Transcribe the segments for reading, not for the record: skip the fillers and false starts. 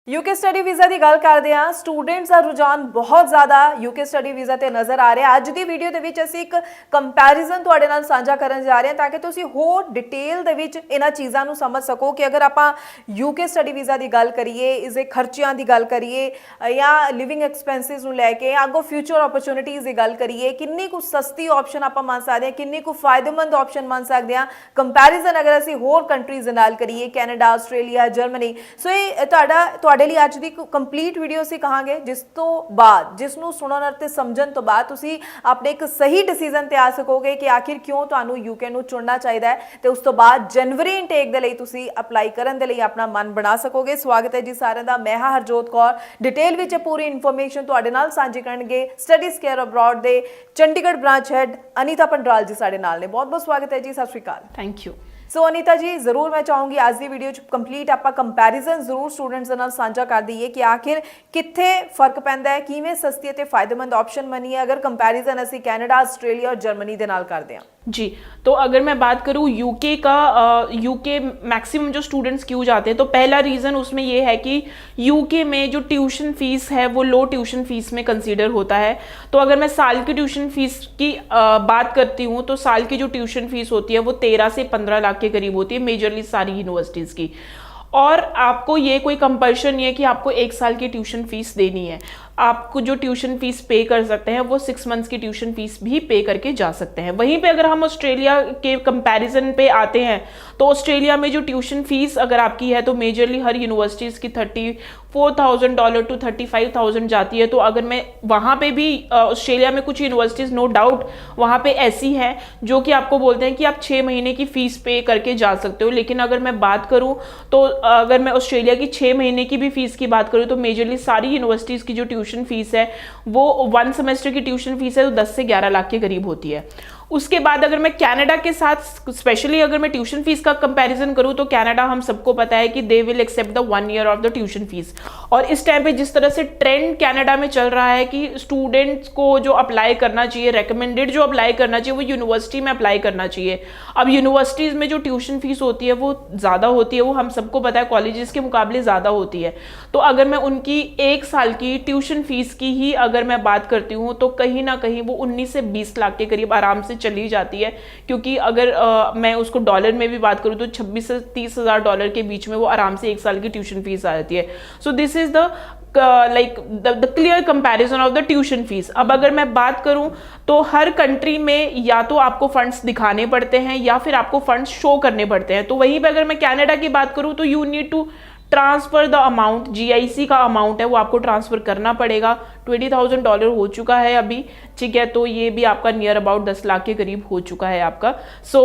UK study visa की गल करते हैं। स्टूडेंट्स का रुझान बहुत ज़्यादा यूके स्टडी वीज़ा ते नज़र आ रहा है। अज की वीडियो के विच असीं एक कंपैरिजन तुहाडे नाल साझा करन जा रहे हैं ताकि तुसीं होर डिटेल दे विच इन्हां चीज़ां नूं समझ सको कि अगर आपां यूके स्टडी वीज़ा की गल करिए, इसके खर्चियां की गल करिए या लिविंग एक्सपेंसिस नूं लैके अगों फ्यूचर अपॉर्चुनिटीज़ की गल करिए, किन्नी कुछ सस्ती ऑप्शन आपां मन सकते हैं, किन्नी कुछ फायदेमंद ऑप्शन मन सकते हैं। कंपैरिजन अगर असीं होर कंट्रीज़ नाल करिए, कैनेडा, आस्ट्रेलिया, जर्मनी, सो ये तुहाडे लिए अज की कंप्लीट वीडियो असीं कहांगे, जिस तो बाद जिसनूं सुनन अते समझण तो बाद तुसीं अपने एक सही डिसीजन ते आ सकोगे कि आखिर क्यों तुहानूं यूके नूं चुनना चाहिदा है। ते उस तो बाद जनवरी इनटेक दे लई तुसीं अप्लाई करन दे लई अपना मन बना सकोगे। स्वागत है जी सारिਆਂ ਦਾ। मैं हां हरजोत कौर। डिटेल विच पूरी इन्फॉर्मेशन तुहाडे नाल सांझी करनगे स्टडीज केयर अब्रॉड दे चंडीगढ़ ब्रांच हैड अनीता पंडराल जी साडे नाल ने। बहुत बहुत स्वागत है जी। Sat Shri Akal. Thank you. So Anita ji, जरूर मैं चाहूँगी आज की वीडियो कंप्लीट आप कंपैरिजन जरूर स्टूडेंट्स नाल साझा कर दईए कि आखिर कित्थे फर्क पैंदा है, किवें सस्ती ते फायदेमंद ऑप्शन बनी है अगर कंपैरिजन असीं कैनेडा, आस्ट्रेलिया और जर्मनी दे नाल करदे हां। जी, तो अगर मैं बात करूँ यूके का, यूके मैक्सिमम जो स्टूडेंट्स क्यों जाते हैं, तो पहला रीज़न उसमें ये है कि यूके में जो ट्यूशन फीस है वो लो ट्यूशन फीस में कंसीडर होता है। तो अगर मैं साल की ट्यूशन फीस की बात करती हूँ तो साल की जो ट्यूशन फीस होती है वो 13 से 15 लाख के करीब होती है, मेजरली सारी यूनिवर्सिटीज़ की। और आपको ये कोई कंपल्शन नहीं है कि आपको 1 साल की ट्यूशन फीस देनी है। आपको जो ट्यूशन फीस पे कर सकते हैं वो 6 मंथ्स की ट्यूशन फीस भी पे करके जा सकते हैं। वहीं पे अगर हम ऑस्ट्रेलिया के कंपैरिजन पे आते हैं तो ऑस्ट्रेलिया में जो ट्यूशन फीस अगर आपकी है तो मेजरली हर यूनिवर्सिटीज़ की $34,000 to 35,000 जाती है। तो अगर मैं वहाँ पे भी ऑस्ट्रेलिया में कुछ यूनिवर्सिटीज़ नो डाउट वहाँ पे ऐसी हैं जो कि आपको बोलते हैं कि आप 6 महीने की फ़ीस पे करके जा सकते हो। लेकिन अगर मैं बात करूँ तो अगर मैं ऑस्ट्रेलिया की 6 महीने की भी फ़ीस की बात करूँ तो मेजरली सारी यूनिवर्सिटीज़ की जो ट्यूशन फीस है वो 1 सेमेस्टर की ट्यूशन फीस है तो 10 से 11 लाख के करीब होती है। उसके बाद अगर मैं कनाडा के साथ स्पेशली अगर मैं ट्यूशन फीस का कंपैरिजन करूं तो कनाडा हम सबको पता है कि they will accept the 1 year of the tuition fees. और इस टाइम पे जिस तरह से ट्रेंड कनाडा में चल रहा है कि स्टूडेंट्स को जो अप्लाई करना चाहिए, रेकमेंडेड जो अप्लाई करना चाहिए वो यूनिवर्सिटी में अप्लाई करना चाहिए। अब यूनिवर्सिटीज़ में जो ट्यूशन फीस होती है वो ज़्यादा होती है, वो हम सबको पता है, कॉलेजेस के मुकाबले ज़्यादा होती है। तो अगर मैं उनकी 1 साल की ट्यूशन फीस की ही अगर मैं बात करती हूँ तो कहीं ना कहीं वो 19 से 20 लाख के करीब आराम से चली जाती है। क्योंकि अगर मैं उसको डॉलर में भी बात करूँ तो 26 से 30 हज़ार डॉलर के बीच में वो आराम से 1 साल की ट्यूशन फीस आ जाती है। सो this is the the clear comparison of the tuition fees. अब अगर मैं बात करूं तो हर कंट्री में या तो आपको फंड्स दिखाने पड़ते हैं या फिर आपको फंड्स शो करने पड़ते हैं। तो वहीं पे अगर मैं कनाडा की बात करूं तो you need to transfer the amount, GIC का अमाउंट है वो आपको ट्रांसफर करना पड़ेगा। $20,000 हो चुका है अभी, ठीक है, तो ये भी आपका नियर अबाउट 10 लाख के करीब हो चुका है आपका। सो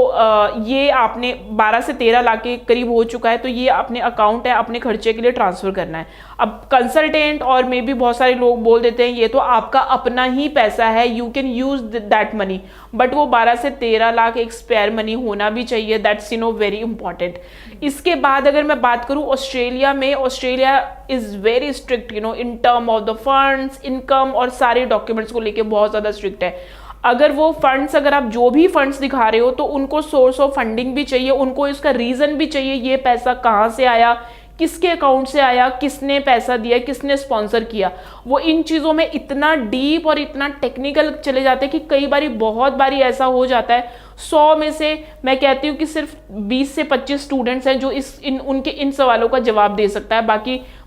ये आपने 12 से 13 लाख के करीब हो चुका है, तो ये अपने अकाउंट है, अपने खर्चे के लिए ट्रांसफर करना है। अब कंसल्टेंट और मे भी बहुत सारे लोग बोल देते हैं ये तो आपका अपना ही पैसा है, you can use that money, but वो 12 से 13 लाख एक स्पेयर मनी होना भी चाहिए, दैट्स वेरी इंपॉर्टेंट। इसके बाद अगर मैं बात करूँ ऑस्ट्रेलिया में, Australia is very strict in term of the funds, income और सारे डॉक्यूमेंट्स को लेके बहुत ज़्यादा स्ट्रिक्ट है। अगर वो फंड्स, अगर आप जो भी फंड्स दिखा रहे हो तो उनको सोर्स ऑफ फंडिंग भी चाहिए, उनको इसका रीज़न भी चाहिए, ये पैसा कहाँ से आया, किसके अकाउंट से आया, किसने पैसा दिया, किसने स्पॉन्सर किया। वो इन चीज़ों में इतना डीप और इतना टेक्निकल चले जाते हैं कि कई बारी, बहुत बारी ऐसा हो जाता है 100 में से मैं कहती हूँ कि सिर्फ 20 से 25 स्टूडेंट्स हैं जो उनके इन सवालों का जवाब दे सकता है।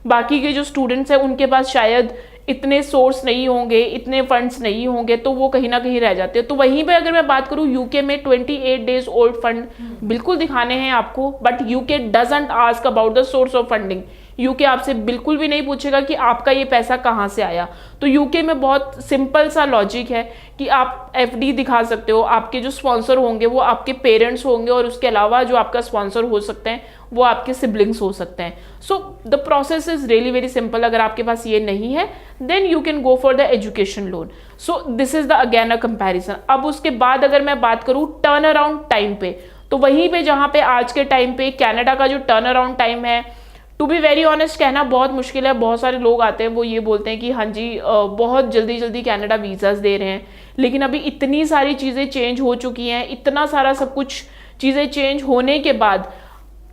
बाकी के जो स्टूडेंट्स हैं उनके पास शायद इतने सोर्स नहीं होंगे, इतने फंड्स नहीं होंगे, तो वो कहीं ना कहीं रह जाते हैं। तो वहीं पे अगर मैं बात करूँ यूके में 28 डेज ओल्ड फंड बिल्कुल दिखाने हैं आपको, but UK doesn't ask about the source of funding. UK आपसे बिल्कुल भी नहीं पूछेगा कि आपका ये पैसा कहाँ से आया। तो यूके में बहुत सिंपल सा लॉजिक है कि आप एफडी दिखा सकते हो, आपके जो स्पॉन्सर होंगे वो आपके पेरेंट्स होंगे और उसके अलावा जो आपका स्पॉन्सर हो सकते हैं वो आपके सिबलिंग्स हो सकते हैं। So the process is really very simple. अगर आपके पास ये नहीं है then you can go for the education loan. So this is the again a comparison. अब उसके बाद अगर मैं बात करूँ टर्न अराउंड टाइम पे, तो वहीं पे जहाँ पे आज के टाइम पे कनाडा का जो टर्न अराउंड टाइम है, टू बी वेरी ऑनेस्ट कहना बहुत मुश्किल है। बहुत सारे लोग आते हैं वो ये बोलते हैं कि हाँ जी बहुत जल्दी जल्दी कनाडा वीज़ाज़ दे रहे हैं, लेकिन अभी इतनी सारी चीज़ें चेंज हो चुकी हैं, इतना सारा सब कुछ चीज़ें चेंज होने के बाद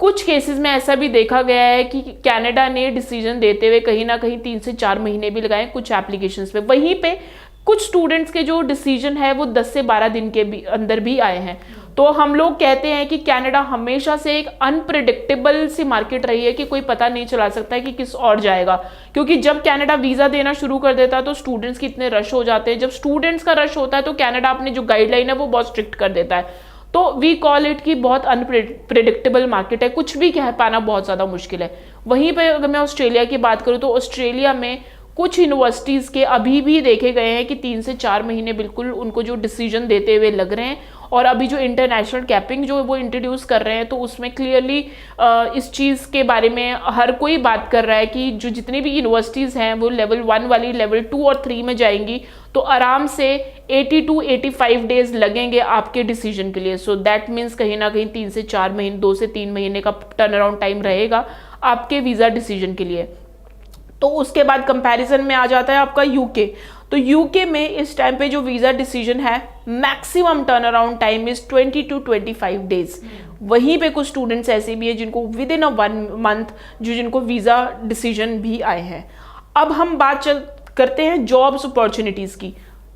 कुछ केसेस में ऐसा भी देखा गया है कि कनाडा ने डिसीजन देते हुए कहीं ना कहीं 3 से 4 महीने भी लगाए कुछ एप्लीकेशंस पे। वहीं पे कुछ स्टूडेंट्स के जो डिसीजन है वो 10 से 12 दिन के भी अंदर भी आए हैं। तो हम लोग कहते हैं कि कनाडा हमेशा से एक अनप्रिडिक्टेबल सी मार्केट रही है कि कोई पता नहीं चला सकता है कि किस और जाएगा, क्योंकि जब कनाडा वीज़ा देना शुरू कर देता है तो स्टूडेंट्स के इतने रश हो जाते हैं। जब स्टूडेंट्स का रश होता है तो कनाडा अपनी जो गाइडलाइन है वो बहुत स्ट्रिक्ट कर देता है। तो वी कॉल इट कि बहुत अनप्रिडिक्टेबल मार्केट है, कुछ भी कह पाना बहुत ज़्यादा मुश्किल है। वहीं पे अगर मैं ऑस्ट्रेलिया की बात करूँ तो ऑस्ट्रेलिया में कुछ यूनिवर्सिटीज़ के अभी भी देखे गए हैं कि 3 से 4 महीने बिल्कुल उनको जो डिसीजन देते हुए लग रहे हैं। और अभी जो इंटरनेशनल कैपिंग जो वो इंट्रोड्यूस कर रहे हैं तो उसमें क्लियरली इस चीज़ के बारे में हर कोई बात कर रहा है कि जो जितनी भी यूनिवर्सिटीज़ हैं वो लेवल 1 वाली लेवल 2 और 3 में जाएंगी तो आराम से 80 to 85 डेज लगेंगे आपके डिसीजन के लिए। सो दैट मीन्स कहीं ना कहीं 3 से 4 महीने 2 से 3 महीने का टर्न अराउंड टाइम रहेगा आपके वीज़ा डिसीजन के लिए। तो उसके बाद कंपैरिजन में आ जाता है आपका यूके। तो यूके में इस टाइम पे जो वीज़ा डिसीजन है maximum turn around time is 20 to 25 days. वहीं पे कुछ स्टूडेंट्स ऐसे भी हैं जिनको विद इन अ 1 मंथ जिनको वीज़ा डिसीजन भी आए हैं। अब हम बात करते हैं जॉब्स अपॉर्चुनिटीज़ की।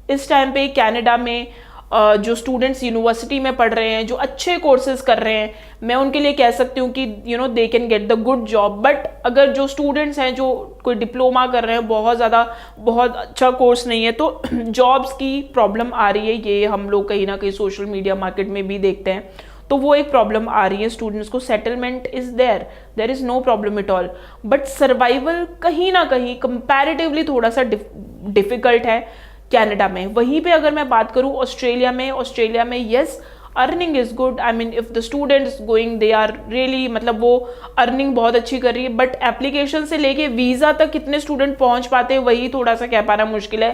इस टाइम पे कनाडा में जो स्टूडेंट्स यूनिवर्सिटी में पढ़ रहे हैं, जो अच्छे कोर्सेज कर रहे हैं, मैं उनके लिए कह सकती हूँ कि they can get the good job. But अगर जो स्टूडेंट्स हैं जो कोई डिप्लोमा कर रहे हैं, बहुत अच्छा कोर्स नहीं है, तो जॉब्स की प्रॉब्लम आ रही है। ये हम लोग कहीं ना कहीं सोशल मीडिया मार्केट में भी देखते हैं, तो वो एक प्रॉब्लम आ रही है स्टूडेंट्स को। Settlement is there is no problem at all, but survival कहीं ना कहीं कंपैरेटिवली थोड़ा सा डिफिकल्ट है कनाडा में। वहीं पे अगर मैं बात करूँ ऑस्ट्रेलिया में yes earning is good. I mean if the students going they are really, मतलब वो अर्निंग बहुत अच्छी कर रही है, बट एप्लीकेशन से लेके वीज़ा तक कितने स्टूडेंट पहुंच पाते हैं वही थोड़ा सा कह पाना मुश्किल है,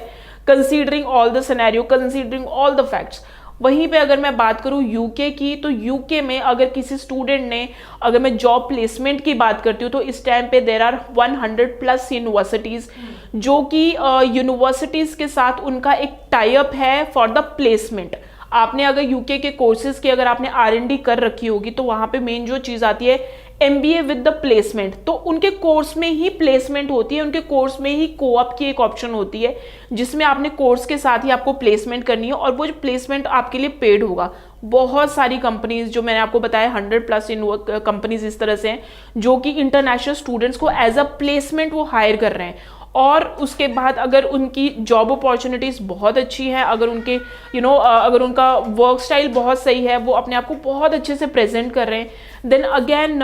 considering all the scenario, considering all the facts. वहीं पे अगर मैं बात करूँ यूके की, तो यूके में अगर किसी स्टूडेंट ने, अगर मैं जॉब प्लेसमेंट की बात करती हूँ तो इस टाइम पे देर आर 100+ यूनिवर्सिटीज़ जो कि यूनिवर्सिटीज़ के साथ उनका एक टाई अप है फॉर द प्लेसमेंट। आपने अगर यूके के कोर्सेज की अगर आपने R&D कर रखी होगी तो वहाँ पे मेन जो चीज़ आती है MBA विद द प्लेसमेंट। तो उनके कोर्स में ही प्लेसमेंट होती है, उनके कोर्स में ही कोऑप की एक ऑप्शन होती है जिसमें आपने कोर्स के साथ ही आपको प्लेसमेंट करनी है और वो जो प्लेसमेंट आपके लिए पेड होगा। बहुत सारी कंपनीज जो मैंने आपको बताया 100+ कंपनीज इस तरह से हैं जो कि इंटरनेशनल स्टूडेंट्स को एज अ प्लेसमेंट वो हायर कर रहे हैं। और उसके बाद अगर उनकी जॉब अपॉर्चुनिटीज़ बहुत अच्छी है, अगर उनके अगर उनका वर्क स्टाइल बहुत सही है, वो अपने आप को बहुत अच्छे से प्रेजेंट कर रहे हैं, देन अगेन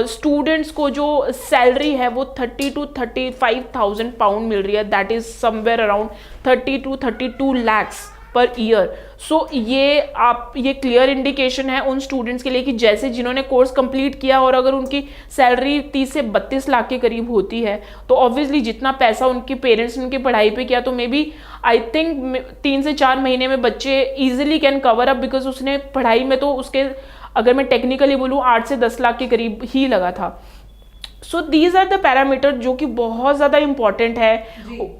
स्टूडेंट्स को जो सैलरी है वो 30 to 35,000 पाउंड मिल रही है। That is somewhere around 30 to 32 lakhs per year. So ये क्लियर इंडिकेशन है उन स्टूडेंट्स के लिए कि जैसे जिन्होंने कोर्स कंप्लीट किया और अगर उनकी सैलरी 30 से 32 लाख के करीब होती है तो ऑब्वियसली जितना पैसा उनके पेरेंट्स ने उनकी पढ़ाई पे किया तो मे बी आई थिंक 3 से 4 महीने में बच्चे easily can cover up, because उसने पढ़ाई में तो उसके, अगर मैं टेक्निकली बोलूँ, 8 से 10 लाख के करीब ही लगा था। So these are the parameter जो कि बहुत ज़्यादा इंपॉर्टेंट है।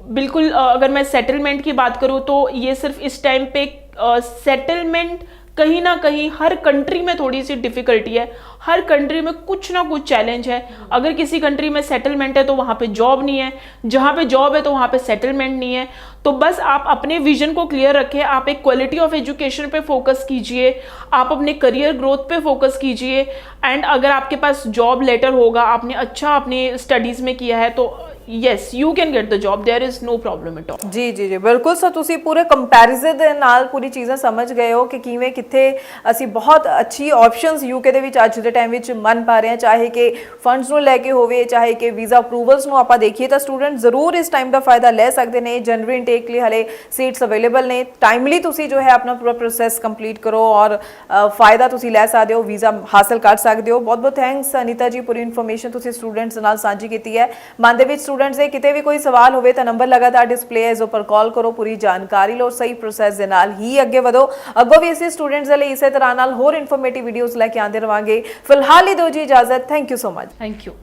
बिल्कुल अगर मैं सेटलमेंट की बात करूँ तो ये सिर्फ इस टाइम पे सेटलमेंट कहीं ना कहीं हर कंट्री में थोड़ी सी डिफिकल्टी है, हर कंट्री में कुछ ना कुछ चैलेंज है। अगर किसी कंट्री में सेटलमेंट है तो वहाँ पे जॉब नहीं है, जहाँ पे जॉब है तो वहाँ पे सेटलमेंट नहीं है। तो बस आप अपने विजन को क्लियर रखें, आप एक क्वालिटी ऑफ एजुकेशन पे फोकस कीजिए, आप अपने करियर ग्रोथ पे फोकस कीजिए, एंड अगर आपके पास जॉब लेटर होगा, आपने अच्छा अपने स्टडीज़ में किया है तो yes you can get the job, there is no problem at all। जी ਬਿਲਕੁਲ। ਸੋ ਤੁਸੀਂ ਪੂਰੇ ਕੰਪੈਰੀਜ਼ਨ ਦੇ ਨਾਲ ਪੂਰੀ ਚੀਜ਼ਾਂ ਸਮਝ ਗਏ ਹੋ ਕਿ ਕਿਵੇਂ ਕਿੱਥੇ ਅਸੀਂ ਬਹੁਤ ਅੱਛੀ ਆਪਸ਼ਨਸ ਯੂਕੇ ਦੇ ਵਿੱਚ ਅੱਜ ਦੇ ਟਾਈਮ ਵਿੱਚ ਮੰਨ ਪਾ ਰਹੇ ਹਾਂ, ਚਾਹੇ ਕਿ ਫੰਡਸ ਨੂੰ ਲੈ ਕੇ ਹੋਵੇ, ਚਾਹੇ ਕਿ ਵੀਜ਼ਾ ਅਪਰੂਵਲਸ ਨੂੰ ਆਪਾਂ ਦੇਖੀਏ ਤਾਂ ਸਟੂਡੈਂਟ ਜ਼ਰੂਰ ਇਸ ਟਾਈਮ ਦਾ ਫਾਇਦਾ ਲੈ ਸਕਦੇ ਨੇ। ਜਨਵਰੀ ਇਨਟੇਕ ਲਈ ਹਲੇ ਸੀਟਸ ਅਵੇਲੇਬਲ ਨੇ, ਟਾਈਮਲੀ ਤੁਸੀਂ ਜੋ ਹੈ ਆਪਣਾ ਪੂਰਾ ਪ੍ਰੋਸੈਸ ਕੰਪਲੀਟ ਕਰੋ ਔਰ ਫਾਇਦਾ ਤੁਸੀਂ ਲੈ ਸਕਦੇ ਹੋ, ਵੀਜ਼ਾ ਹਾਸਲ ਕਰ ਸਕਦੇ ਹੋ। ਬਹੁਤ ਬਹੁਤ ਥੈਂਕਸ ਅਨੀਤਾ ਜੀ, ਪੂਰੀ ਇਨਫੋਰਮੇਸ਼ਨ ਤੁਸੀਂ ਸਟੂਡੈਂਟਸ ਨਾਲ ਸਾਂਝੀ ਕੀਤੀ ਹੈ। ਮਨ ਦੇ ਵਿੱਚ स्टूडेंट्स ਦੇ किते भी कोई सवाल होवे तो नंबर लगातार डिस्प्ले है, इस पर कॉल करो, पूरी जानकारी लो, सही प्रोसैस दे नाल ही अगे वधो। अगों भी इसी स्टूडेंट्स दे लई इसे तरह नाल होर इन्फॉर्मेटिव वीडियोस लैके आंदे रहांगे। फिलहाल ही दो जी इजाजत। Thank you so much. Thank you.